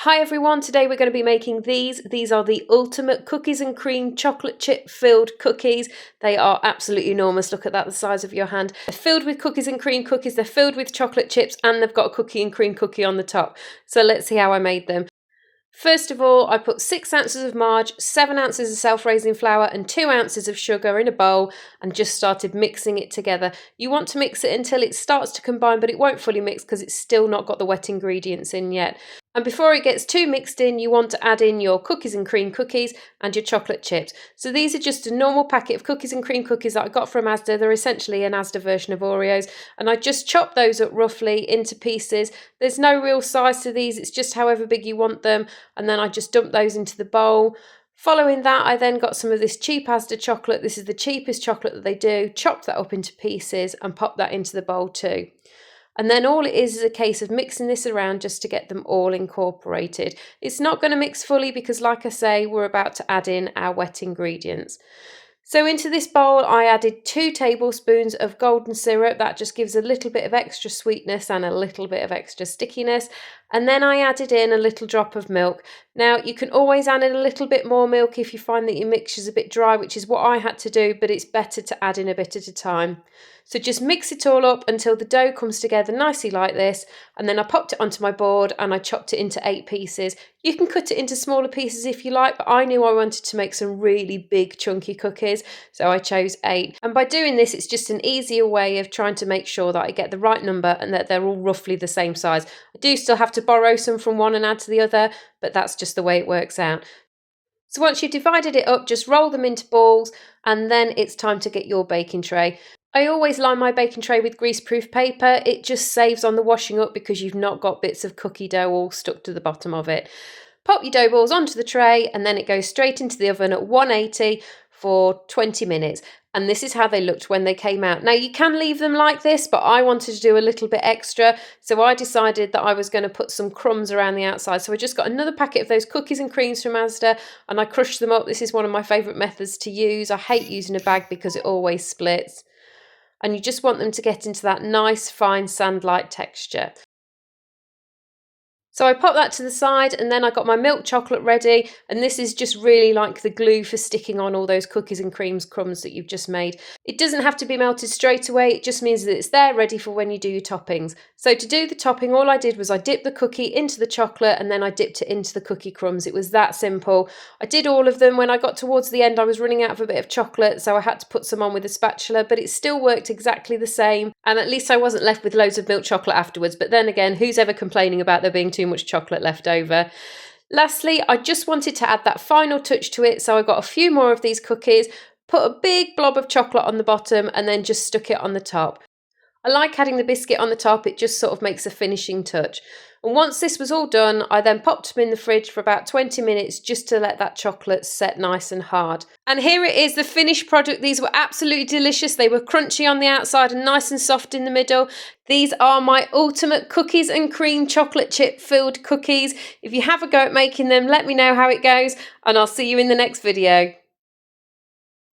Hi everyone, today we're going to be making these. These are the ultimate cookies and cream chocolate chip filled cookies. They are absolutely enormous. Look at that, the size of your hand. They're filled with cookies and cream cookies, they're filled with chocolate chips, and they've got a cookie and cream cookie on the top. So let's see how I made them. First of all, I put 6 ounces of marge, 7 ounces of self-raising flour and 2 ounces of sugar in a bowl and just started mixing it together. You want to mix it until it starts to combine, but it won't fully mix because it's still not got the wet ingredients in yet. And before it gets too mixed in, you want to add in your cookies and cream cookies and your chocolate chips. So these are just a normal packet of cookies and cream cookies that I got from Asda. They're essentially an Asda version of Oreos. And I just chopped those up roughly into pieces. There's no real size to these, it's just however big you want them. And then I just dumped those into the bowl. Following that, I then got some of this cheap Asda chocolate. This is the cheapest chocolate that they do. Chopped that up into pieces and popped that into the bowl too. And then all it is a case of mixing this around just to get them all incorporated. It's not going to mix fully because, like I say, we're about to add in our wet ingredients. So into this bowl I added 2 tablespoons of golden syrup. That just gives a little bit of extra sweetness and a little bit of extra stickiness. And then I added in a little drop of milk. Now you can always add in a little bit more milk if you find that your mixture is a bit dry, which is what I had to do, but it's better to add in a bit at a time. So just mix it all up until the dough comes together nicely like this, and then I popped it onto my board and I chopped it into 8 pieces. You can cut it into smaller pieces if you like, but I knew I wanted to make some really big chunky cookies, so I chose 8. And by doing this, it's just an easier way of trying to make sure that I get the right number and that they're all roughly the same size. I do still have to borrow some from one and add to the other, but that's just the way it works out. So once you've divided it up, just roll them into balls, and then it's time to get your baking tray. I always line my baking tray with greaseproof paper. It just saves on the washing up because you've not got bits of cookie dough all stuck to the bottom of it. Pop your dough balls onto the tray and then it goes straight into the oven at 180 for 20 minutes. And this is how they looked when they came out. Now you can leave them like this, but I wanted to do a little bit extra. So I decided that I was going to put some crumbs around the outside. So I just got another packet of those cookies and creams from Asda and I crushed them up. This is one of my favourite methods to use. I hate using a bag because it always splits. And you just want them to get into that nice fine sand-like texture. So I popped that to the side and then I got my milk chocolate ready, and this is just really like the glue for sticking on all those cookies and creams crumbs that you've just made. It doesn't have to be melted straight away, it just means that it's there ready for when you do your toppings. So to do the topping, all I did was I dipped the cookie into the chocolate and then I dipped it into the cookie crumbs. It was that simple. I did all of them. When I got towards the end I was running out of a bit of chocolate, so I had to put some on with a spatula, but it still worked exactly the same, and at least I wasn't left with loads of milk chocolate afterwards. But then again, who's ever complaining about there being too much chocolate left over? Lastly, I just wanted to add that final touch to it, so I got a few more of these cookies, put a big blob of chocolate on the bottom and then just stuck it on the top. I like adding the biscuit on the top, it just sort of makes a finishing touch. And once this was all done, I then popped them in the fridge for about 20 minutes just to let that chocolate set nice and hard. And here it is, the finished product. These were absolutely delicious. They were crunchy on the outside and nice and soft in the middle. These are my ultimate cookies and cream chocolate chip filled cookies. If you have a go at making them, let me know how it goes, and I'll see you in the next video.